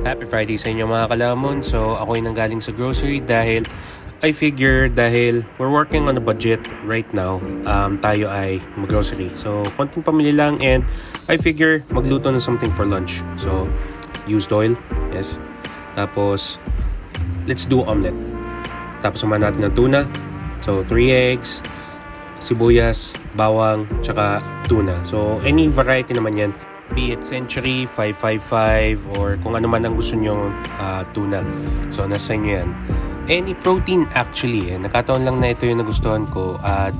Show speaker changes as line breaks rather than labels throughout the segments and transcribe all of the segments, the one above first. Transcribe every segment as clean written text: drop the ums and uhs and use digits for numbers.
Happy Friday sa inyo mga kalamon. So ako ay nanggaling sa grocery dahil dahil we're working on a budget right now, tayo ay mag-grocery. So konting pamili lang and I figure magluto ng something for lunch. So used oil, yes. Tapos let's do omelet. Tapos sumahan natin ng tuna. So 3 eggs, sibuyas, bawang, tsaka tuna. So any variety naman yan. Be it Century, 555, or kung ano man ang gusto nyong tuna. So nasa inyo yan. Any protein actually, nakataon lang na ito yung nagustuhan ko. At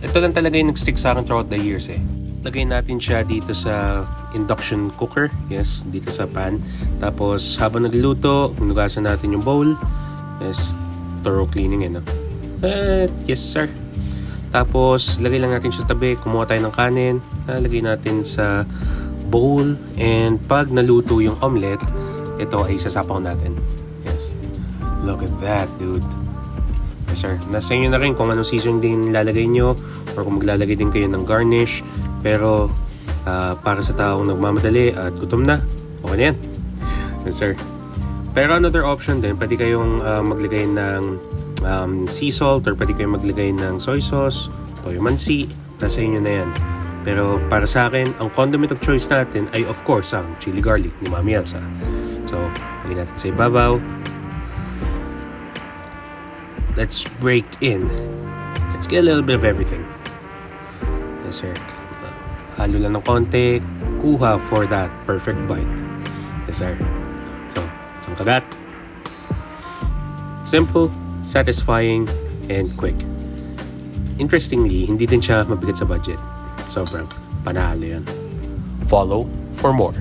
ito lang talaga yung nag-stick sa akin throughout the years Lagay natin siya dito sa induction cooker. Yes, dito sa pan. Tapos habang nagluluto, hinugasan natin yung bowl. Yes, thorough cleaning yes sir. Tapos lagay lang natin siya sa tabi. Kumuha tayo ng kanin. Lagay natin sa bowl. And pag naluto yung omelette, ito ay sasapaw natin. Yes. Look at that, dude. Yes sir. Nasa inyo na rin kung anong seasoning din lalagay nyo or kung maglalagay din kayo ng garnish. Pero para sa taong nagmamadali at gutom na, okay na yan. Yes sir. Pero another option din, pwede kayong maglagay ng sea salt or pwede kayong maglagay ng soy sauce, toyo mansi, nasa inyo na yan. Pero para sa akin, ang condiment of choice natin ay of course ang chili garlic ni Mami Elsa. So, lagyan natin sa ibabaw. Let's break in. Let's get a little bit of everything. Yes sir. Halo lang ng konti, kuha for that perfect bite. Yes sir. So, isang kagat. Simple, satisfying, and quick. Interestingly, hindi din siya mabigat sa budget. Sobrang panalo yan. Follow for more.